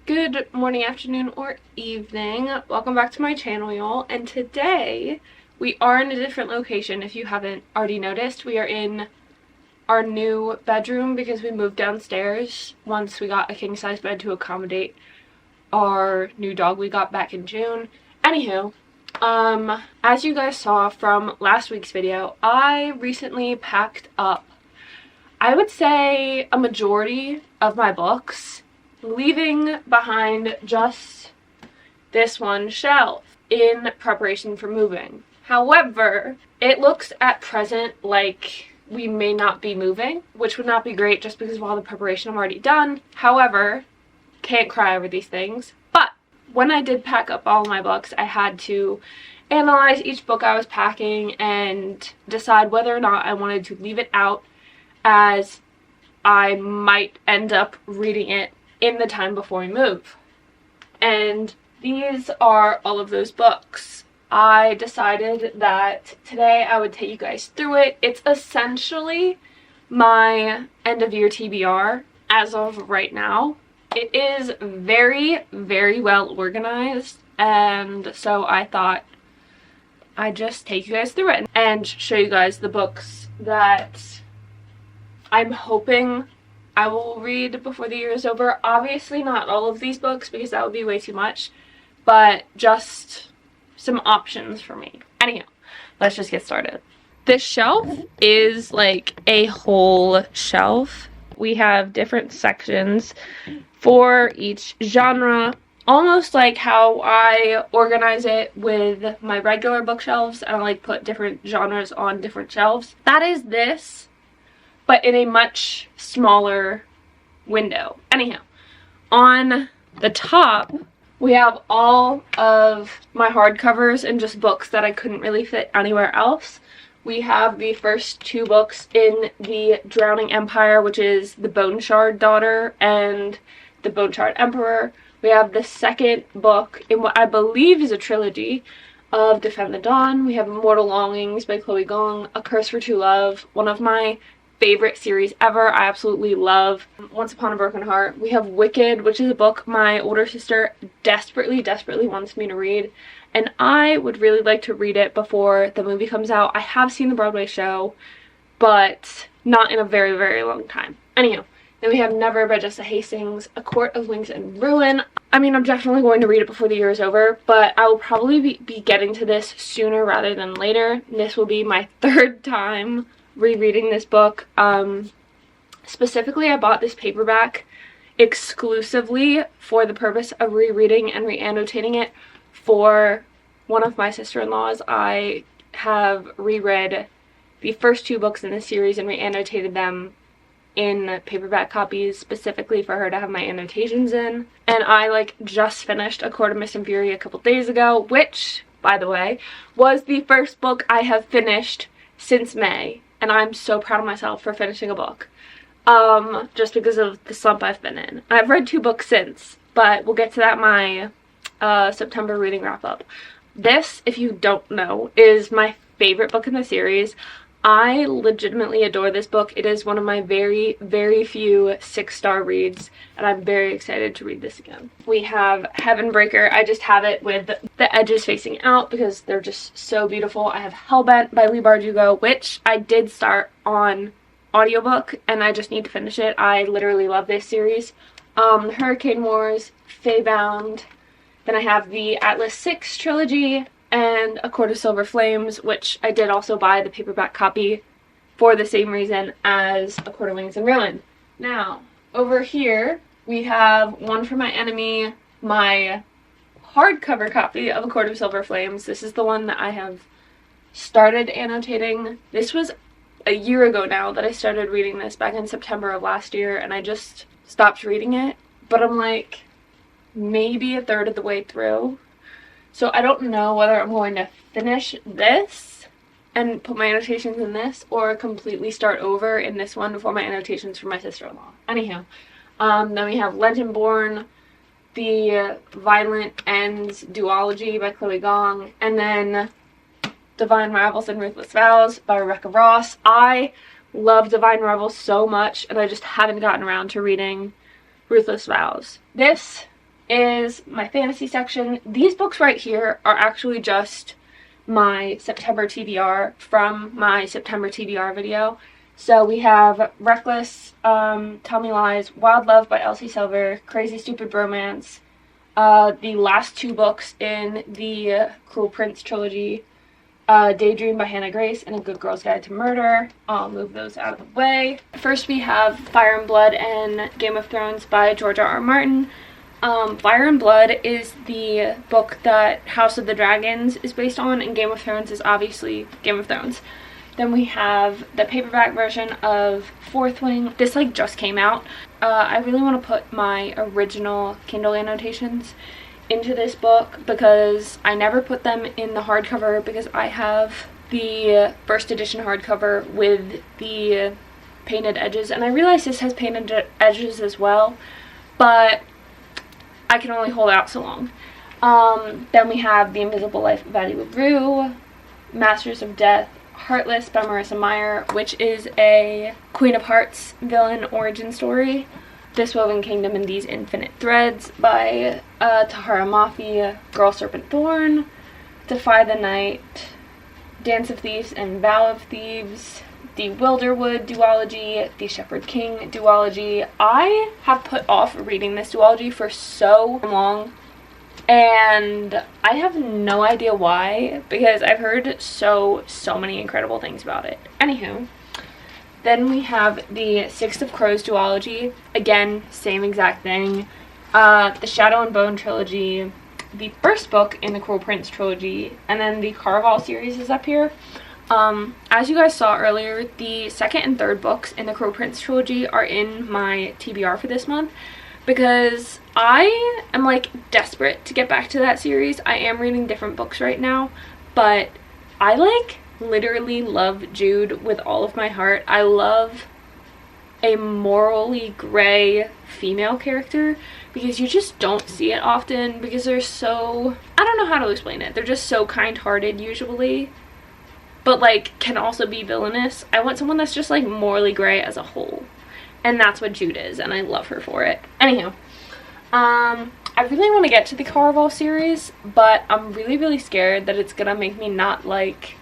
Good morning, afternoon, or evening. Welcome back to my channel, y'all. And today we are in a different location. If you haven't already noticed, we are in our new bedroom because we moved downstairs once we got a king-size bed to accommodate our new dog we got back in June. Anywho, as you guys saw from last week's video, I recently packed up, I would say, a majority of my books, leaving behind just this one shelf in preparation for moving. However, it looks at present like we may not be moving, which would not be great just because of all the preparation I'm already done. However, can't cry over these things. But when I did pack up all my books, I had to analyze each book I was packing and decide whether or not I wanted to leave it out, as I might end up reading it in the time before we move. And these are all of those books. I decided that today I would take you guys through it. It's essentially my end of year TBR as of right now. It is very, very well organized, and so I thought I'd just take you guys through it and show you guys the books that I'm hoping I will read before the year is over. Obviously not all of these books because that would be way too much, but just some options for me. Anyhow, let's just get started. This shelf is like a whole shelf. We have different sections for each genre, almost like how I organize it with my regular bookshelves, and I like put different genres on different shelves. That is this, but in a much smaller window. Anyhow, on the top, we have all of my hardcovers and just books that I couldn't really fit anywhere else. We have the first two books in the Drowning Empire, which is The Bone Shard Daughter and The Bone Shard Emperor. We have the second book in what I believe is a trilogy of Defend the Dawn. We have Immortal Longings by Chloe Gong, A Curse for True Love, one of my favorite series ever. I absolutely love Once Upon a Broken Heart. We have Wicked, which is a book my older sister desperately wants me to read, and I would really like to read it before the movie comes out. I have seen the Broadway show, but not in a very, very long time. Anyhow, then we have Never by Jessa Hastings, A Court of Wings and Ruin. I mean, I'm definitely going to read it before the year is over, but I will probably be getting to this sooner rather than later. This will be my third time rereading this book. Specifically, I bought this paperback exclusively for the purpose of rereading and re-annotating it for one of my sister-in-laws. I have reread the first two books in the series and re-annotated them in paperback copies specifically for her to have my annotations in. And I just finished A Court of Mist and Fury a couple days ago, which, by the way, was the first book I have finished since May. And I'm so proud of myself for finishing a book, just because of the slump I've been in. I've read two books since, but we'll get to that in my September reading wrap-up. This, if you don't know, is my favorite book in the series. I legitimately adore this book. It is one of my very, very few 6-star reads, and I'm very excited to read this again. We have Heavenbreaker. I just have it with the edges facing out because they're just so beautiful. I have Hellbent by Leigh Bardugo, which I did start on audiobook, and I just need to finish it. I literally love this series. Hurricane Wars, Faebound. Then I have the Atlas 6 trilogy and A Court of Silver Flames, which I did also buy the paperback copy for the same reason as A Court of Wings and Ruin. Now, over here, we have One for My Enemy, my hardcover copy of A Court of Silver Flames. This is the one that I have started annotating. This was a year ago now that I started reading this, back in September of last year, and I just stopped reading it. But I'm like maybe a third of the way through. So I don't know whether I'm going to finish this and put my annotations in this, or completely start over in this one before my annotations for my sister-in-law. Anyhow, then we have Legendborn, the Violent Ends duology by Chloe Gong, and then Divine Rivals and Ruthless Vows by Rebecca Ross. I love Divine Rivals so much, and I just haven't gotten around to reading Ruthless Vows. This is my fantasy section. These books right here are actually just my September TBR from my September TBR video. So we have Reckless, Tell Me Lies, Wild Love by Elsie Silver, Crazy Stupid Romance, the last two books in the Cruel Prince trilogy, Daydream by Hannah Grace, and A Good Girl's Guide to Murder. I'll move those out of the way. First we have Fire and Blood and Game of Thrones by George R.R. Martin. Fire and Blood is the book that House of the Dragons is based on, and Game of Thrones is obviously Game of Thrones. Then we have the paperback version of Fourth Wing. This like just came out. I really want to put my original Kindle annotations into this book because I never put them in the hardcover because I have the first edition hardcover with the painted edges, and I realize this has painted edges as well, but I can only hold out so long. Then we have The Invisible Life of Addie LaRue, Masters of Death, Heartless by Marissa Meyer, which is a Queen of Hearts villain origin story. This Woven Kingdom and These Infinite Threads by Tahara Mafi, Girl Serpent Thorn, Defy the Night, Dance of Thieves and Vow of Thieves, the Wilderwood duology, the Shepherd King duology. I have put off reading this duology for so long, and I have no idea why, because I've heard so many incredible things about it. Anywho, then we have the Six of Crows duology. Again, same exact thing. The Shadow and Bone trilogy, the first book in the Cruel Prince trilogy, and then the Caraval series is up here. As you guys saw earlier, the second and third books in the Cruel Prince trilogy are in my TBR for this month because I am like desperate to get back to that series. I am reading different books right now, but I like literally love Jude with all of my heart. I love a morally gray female character because you just don't see it often because they're so, I don't know how to explain it. They're just so kind-hearted usually, but like can also be villainous. I want someone that's just like morally gray as a whole, and that's what Jude is, and I love her for it. Anyhow, I really want to get to the Caraval series, but I'm really scared that it's gonna make me not like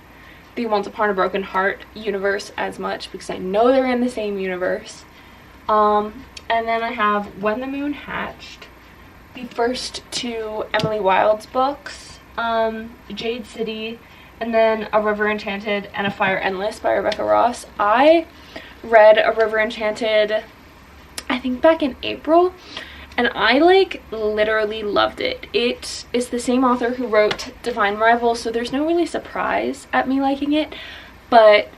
the Once Upon a Broken Heart universe as much because I know they're in the same universe. And then I have When the Moon Hatched, the first two Emily Wilde's books, Jade City, and then A River Enchanted and A Fire Endless by Rebecca Ross. I read A River Enchanted, I think back in April, and I like literally loved it. It is the same author who wrote Divine Rival, so there's no really surprise at me liking it, but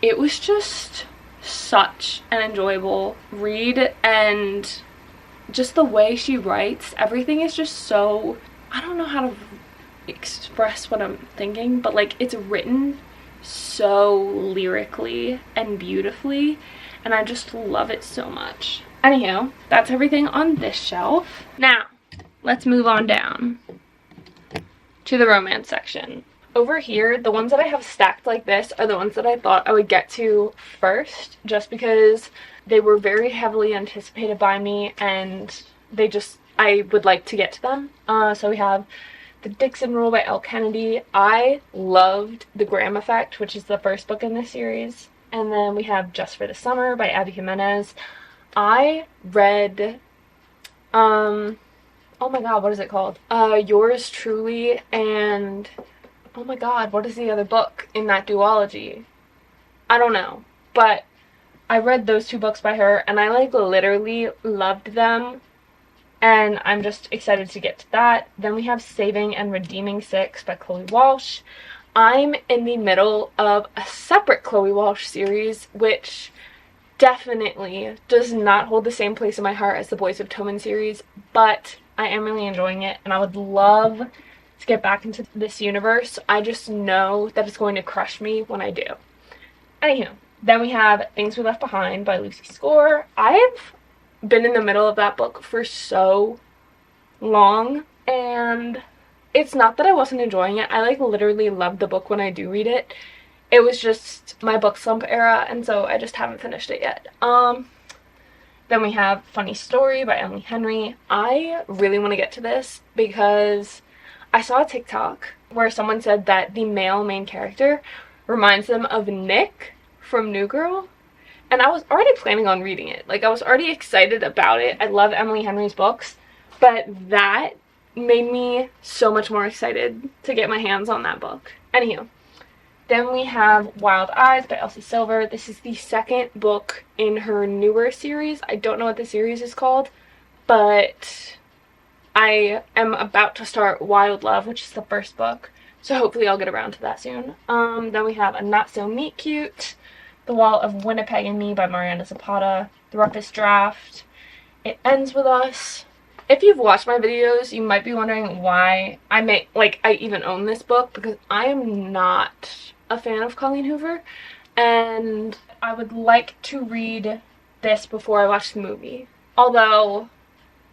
it was just such an enjoyable read, and just the way she writes, everything is just so, I don't know how to express what I'm thinking, but like it's written so lyrically and beautifully, and I just love it so much. Anyhow, that's everything on this shelf. Now, let's move on down to the romance section. Over here, the ones that I have stacked like this are the ones that I thought I would get to first, just because they were very heavily anticipated by me, and I would like to get to them. So we have The Dixon Rule by Elle Kennedy. I loved The Graham Effect, which is the first book in this series. And then we have Just for the Summer by Abby Jimenez. I read, oh my god, what is it called? Yours Truly, and oh my god, what is the other book in that duology? I don't know, but I read those two books by her, and I like literally loved them, and I'm just excited to get to that. Then we have Saving and Redeeming Six by Chloe Walsh. I'm in the middle of a separate Chloe Walsh series, which definitely does not hold the same place in my heart as the Boys of Tommen series, but I am really enjoying it, and I would love to get back into this universe. I just know that it's going to crush me when I do. Anywho, then we have Things We Left Behind by Lucy Score. I've been in the middle of that book for so long, and it's not that I wasn't enjoying it. I like literally love the book when I do read it. It was just my book slump era, and so I just haven't finished it yet. Then we have Funny Story by Emily Henry. I really want to get to this because I saw a TikTok where someone said that the male main character reminds them of Nick from New Girl. And I was already planning on reading it. Like, I was already excited about it. I love Emily Henry's books. But that made me so much more excited to get my hands on that book. Anywho, then we have Wild Eyes by Elsie Silver. This is the second book in her newer series. I don't know what the series is called, but I am about to start Wild Love, which is the first book. So hopefully I'll get around to that soon. Then we have A Not So Meet Cute, The Wall of Winnipeg and Me by Miranda Zapata, The Roughest Draft, It Ends With Us. If you've watched my videos, you might be wondering why I even own this book, because I am not a fan of Colleen Hoover, and I would like to read this before I watch the movie. Although,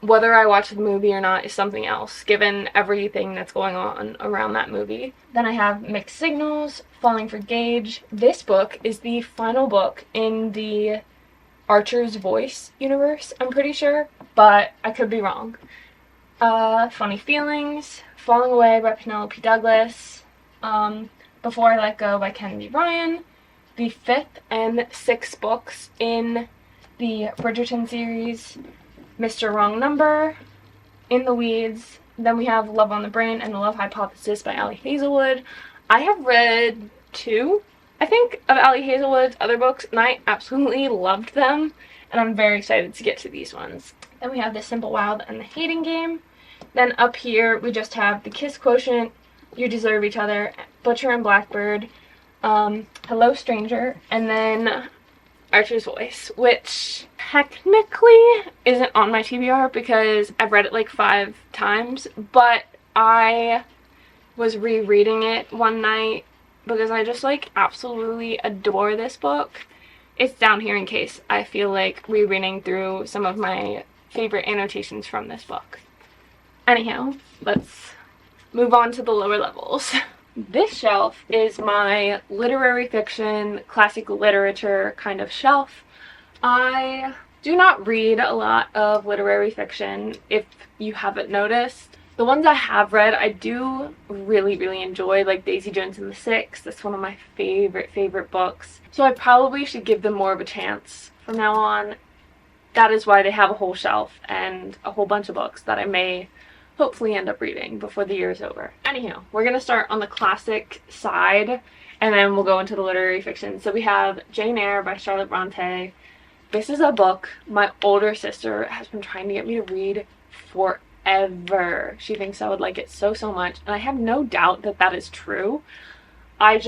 whether I watch the movie or not is something else, given everything that's going on around that movie. Then I have Mixed Signals, Falling for Gage. This book is the final book in the Archer's Voice universe, I'm pretty sure, but I could be wrong. Funny Feelings, Falling Away by Penelope Douglas, Before I Let Go by Kennedy Ryan, the 5th and 6th books in the Bridgerton series, Mr. Wrong Number, In the Weeds. Then we have Love on the Brain and The Love Hypothesis by Ali Hazelwood. I have read 2, I think, of Ali Hazelwood's other books, and I absolutely loved them, and I'm very excited to get to these ones. Then we have The Simple Wild and The Hating Game. Then up here we just have The Kiss Quotient, You Deserve Each Other, Butcher and Blackbird, Hello Stranger, and then Archer's Voice, which technically isn't on my TBR because I've read it like 5 times, but I was rereading it one night because I just like absolutely adore this book. It's down here in case I feel like rereading through some of my favorite annotations from this book. Anyhow, let's move on to the lower levels. This shelf is my literary fiction, classic literature kind of shelf. I do not read a lot of literary fiction, if you haven't noticed. The ones I have read, I do really enjoy, like Daisy Jones and the Six. That's one of my favorite books. So I probably should give them more of a chance from now on. That is why they have a whole shelf and a whole bunch of books that I may hopefully end up reading before the year is over. Anyhow, we're going to start on the classic side, and then we'll go into the literary fiction. So we have Jane Eyre by Charlotte Bronte. This is a book my older sister has been trying to get me to read forever. She thinks I would like it so much, and I have no doubt that that is true. I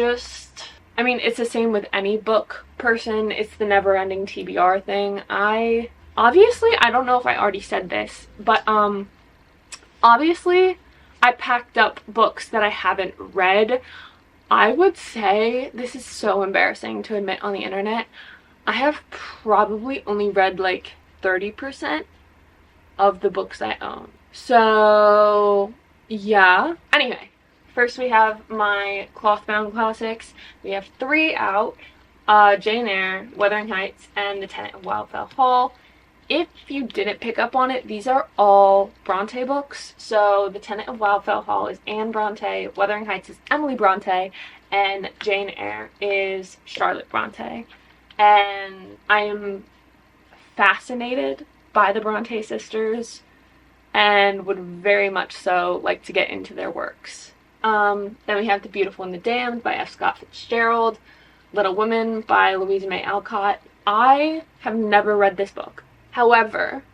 mean, it's the same with any book person. It's the never-ending TBR thing. Obviously, I don't know if I already said this, but obviously, I packed up books that I haven't read. I would say, this is so embarrassing to admit on the internet, I have probably only read like 30% of the books I own. So, yeah. Anyway, first we have my cloth-bound classics. We have 3 out. Jane Eyre, Wuthering Heights, and The Tenant of Wildfell Hall. If you didn't pick up on it, these are all Bronte books. So The Tenant of Wildfell Hall is Anne Bronte, Wuthering Heights is Emily Bronte, and Jane Eyre is Charlotte Bronte. And I am fascinated by the Bronte sisters and would very much so like to get into their works. Then we have The Beautiful and the Damned by F. Scott Fitzgerald, Little Women by Louisa May Alcott. I have never read this book. However,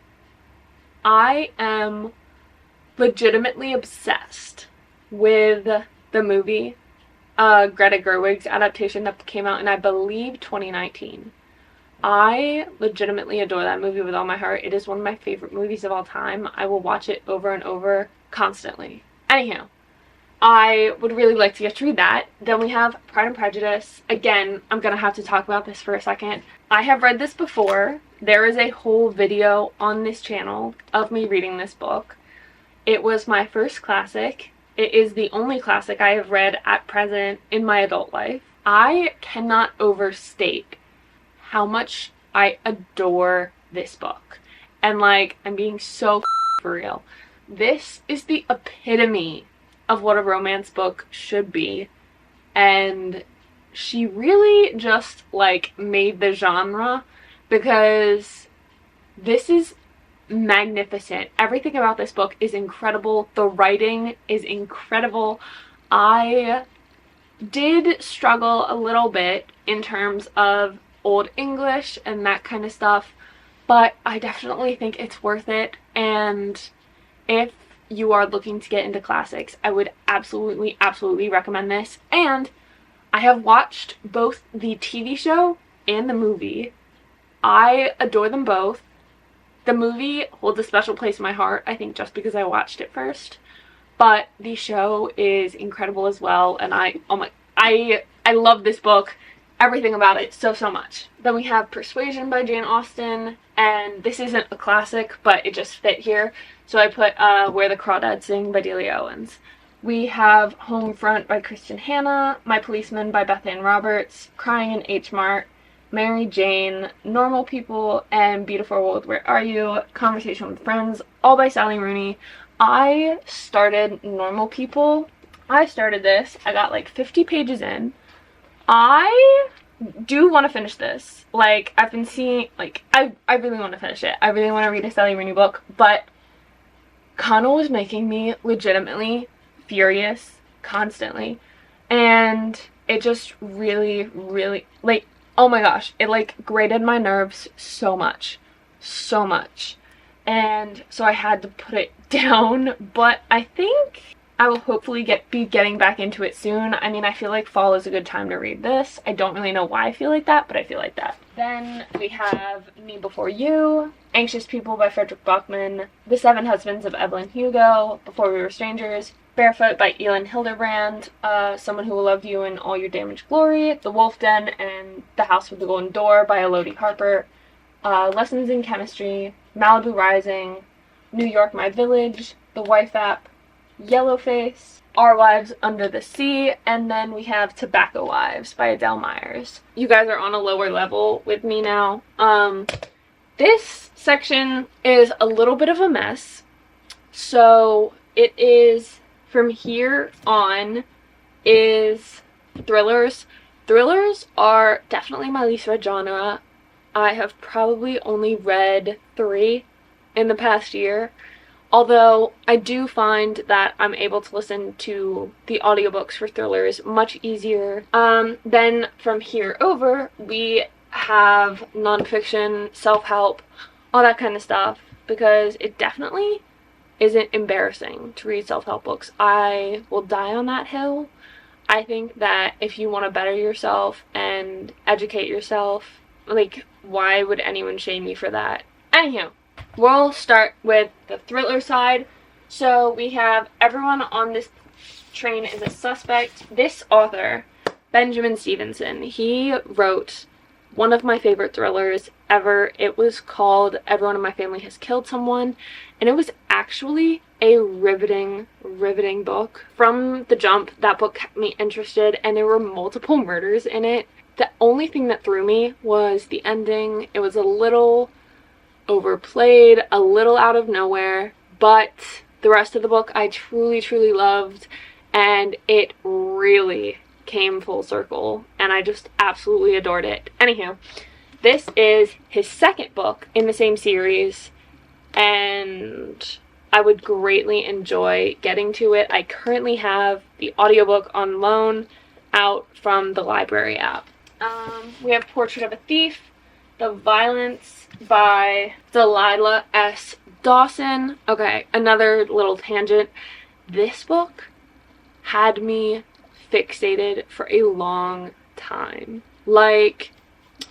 I am legitimately obsessed with the movie, Greta Gerwig's adaptation that came out in, I believe, 2019. I legitimately adore that movie with all my heart. It is one of my favorite movies of all time. I will watch it over and over constantly. Anyhow, I would really like to get to read that. Then we have Pride and Prejudice. Again, I'm going to have to talk about this for a second. I have read this before. There is a whole video on this channel of me reading this book. It was my first classic. It is the only classic I have read at present in my adult life. I cannot overstate how much I adore this book. And like, I'm being so for real. This is the epitome of what a romance book should be. And she really just like made the genre, because this is magnificent. Everything about this book is incredible. The writing is incredible. I did struggle a little bit in terms of Old English and that kind of stuff, but I definitely think it's worth it. And if you are looking to get into classics, I would absolutely recommend this. And I have watched both the TV show and the movie. I adore them both. The movie holds a special place in my heart, I think, just because I watched it first. But the show is incredible as well, and I love this book. Everything about it so much. Then we have Persuasion by Jane Austen, and this isn't a classic, but it just fit here. So I put Where the Crawdads Sing by Delia Owens. We have Homefront by Kristen Hanna, My Policeman by Beth Ann Roberts, Crying in H Mart, Mary Jane, Normal People, and Beautiful World, Where Are You? Conversation with Friends, all by Sally Rooney. I started Normal People. I started this. I got like 50 pages in. I do want to finish this. Like, I've been seeing, like, I really want to finish it. I really want to read a Sally Rooney book, but Connell was making me legitimately furious constantly. And it just really, like, oh my gosh, it like grated my nerves so much. And so I had to put it down, but I think I will hopefully be getting back into it soon. I mean, I feel like fall is a good time to read this. I don't really know why I feel like that, but I feel like that. Then we have Me Before You, Anxious People by Frederick Bachman, The Seven Husbands of Evelyn Hugo, Before We Were Strangers, Barefoot by Elin Hilderbrand, Someone Who Will Love You in All Your Damaged Glory, The Wolf Den and The House with the Golden Door by Elodie Harper, Lessons in Chemistry, Malibu Rising, New York My Village, The Wife App, Yellowface, Our Wives Under the Sea, and then we have Tobacco Wives by Adele Myers. You guys are on a lower level with me now. This section is a little bit of a mess. So it is, from here on, is thrillers. Thrillers are definitely my least read genre. I have probably only read 3 in the past year. Although I do find that I'm able to listen to the audiobooks for thrillers much easier. Then from here over, we have nonfiction, self-help, all that kind of stuff, because it definitely isn't embarrassing to read self-help books. I will die on that hill. I think that if you want to better yourself and educate yourself, like, why would anyone shame you for that? Anywho. We'll start with the thriller side. So we have Everyone on This Train is a Suspect. This author, Benjamin Stevenson, he wrote one of my favorite thrillers ever. It was called Everyone in My Family Has Killed Someone, and it was actually a riveting book. From the jump, that book kept me interested, and there were multiple murders in it. The only thing that threw me was the ending. It was a little overplayed, a little out of nowhere, but the rest of the book I truly loved, and it really came full circle, and I just absolutely adored it. Anywho, this is his second book in the same series, and I would greatly enjoy getting to it. I currently have the audiobook on loan out from the library app. We have Portrait of a Thief, The Violence by Delilah S. Dawson. Okay, another little tangent. This book had me fixated for a long time. Like,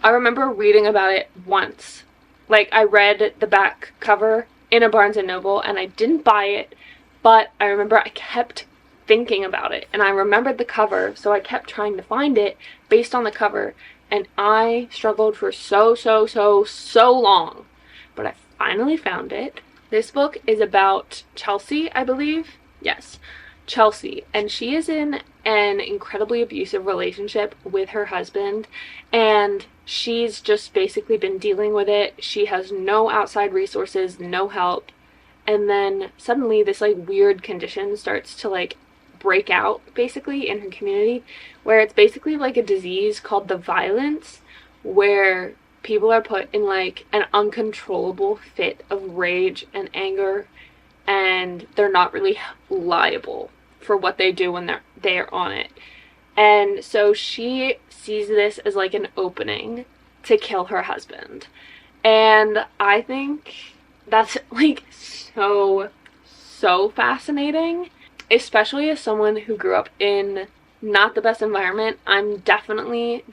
I remember reading about it once. Like, I read the back cover in a Barnes & Noble, and I didn't buy it, but I remember I kept thinking about it, and I remembered the cover, so I kept trying to find it based on the cover, and I struggled for so long, but I finally found it. This book is about Chelsea, I believe. Yes, Chelsea, and she is in an incredibly abusive relationship with her husband, and she's just basically been dealing with it. She has no outside resources, no help, and then suddenly this like weird condition starts to like break out basically in her community, where it's basically like a disease called the violence, where people are put in like an uncontrollable fit of rage and anger, and they're not really liable for what they do when they're on it. And so she sees this as like an opening to kill her husband. And I think that's like so fascinating, especially as someone who grew up in not the best environment. I'm definitely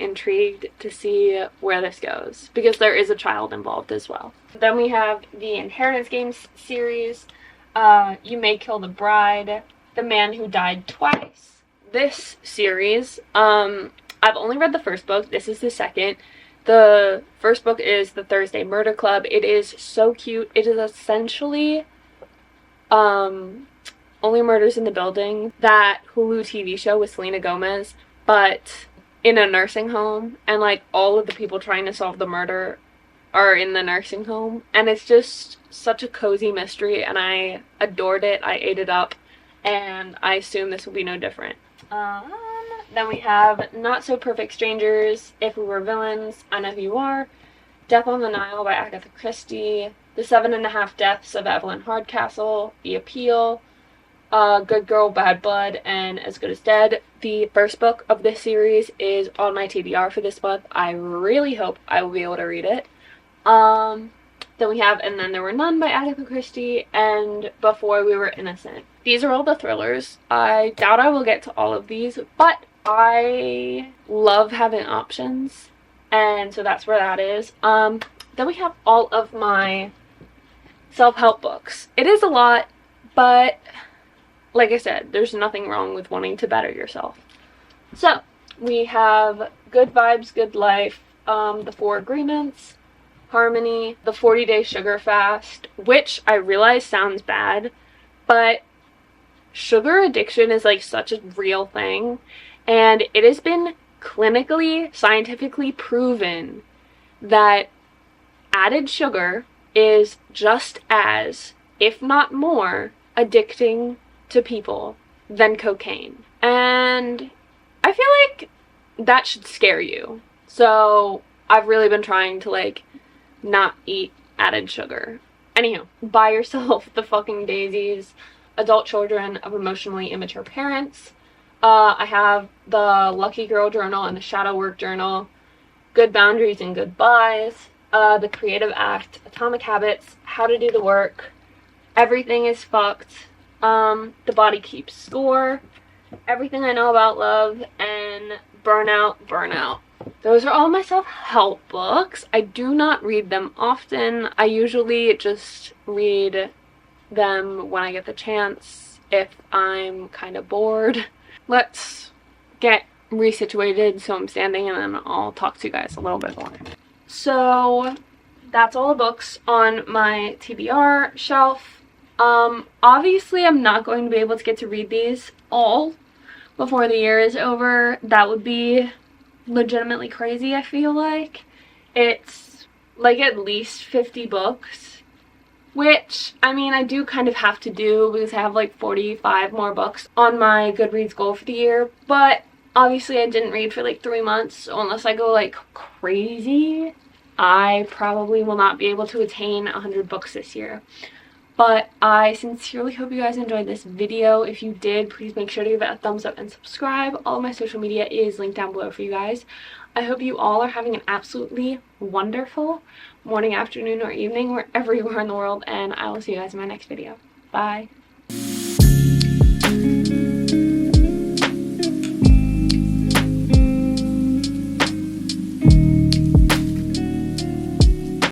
intrigued to see where this goes, because there is a child involved as well. Then we have the Inheritance Games series, You May Kill the Bride, The Man Who Died Twice. This series, I've only read the first book. This is the second. The first book is The Thursday Murder Club. It is so cute. It is essentially Only Murders in the Building, that Hulu TV show with Selena Gomez, but in a nursing home, and like all of the people trying to solve the murder are in the nursing home, and it's just such a cozy mystery, and I adored it. I ate it up, and I assume this will be no different. Then we have Not So Perfect Strangers, If We Were Villains, I Know Who You Are, Death on the Nile by Agatha Christie, The 7.5 Deaths of Evelyn Hardcastle, The Appeal, Good Girl, Bad Blood, and As Good as Dead. The first book of this series is on my TBR for this month. I really hope I will be able to read it. Then we have And Then There Were None by Agatha Christie, and Before We Were Innocent. These are all the thrillers. I doubt I will get to all of these, but I love having options, and so that's where that is. Then we have all of my self-help books. It is a lot, but like I said, there's nothing wrong with wanting to better yourself. So we have Good Vibes, Good Life, The 4 Agreements, Harmony, The 40-Day Sugar Fast, which I realize sounds bad, but sugar addiction is like such a real thing, and it has been clinically, scientifically proven that added sugar is just as, if not more, addicting to people than cocaine. And I feel like that should scare you. So I've really been trying to like not eat added sugar. Anywho, buy yourself The Fucking Daisies, Adult Children of Emotionally Immature Parents. I have the Lucky Girl Journal and the Shadow Work Journal, Good Boundaries and Goodbyes, The Creative Act, Atomic Habits, How to Do the Work, Everything is Fucked, The Body Keeps Score, Everything I Know About Love, and Burnout. Those are all my self-help books. I do not read them often. I usually just read them when I get the chance, if I'm kind of bored. Let's get resituated so I'm standing, and then I'll talk to you guys a little bit more. So that's all the books on my TBR shelf. Obviously I'm not going to be able to get to read these all before the year is over. That would be legitimately crazy. I feel like it's like at least 50 books, which I mean I do kind of have to do because I have like 45 more books on my Goodreads goal for the year, but obviously I didn't read for like 3 months, so unless I go like crazy, I probably will not be able to attain 100 books this year. But I sincerely hope you guys enjoyed this video. If you did, please make sure to give it a thumbs up and subscribe. All of my social media is linked down below for you guys. I hope you all are having an absolutely wonderful morning, afternoon, or evening, wherever you are in the world, and I will see you guys in my next video. Bye.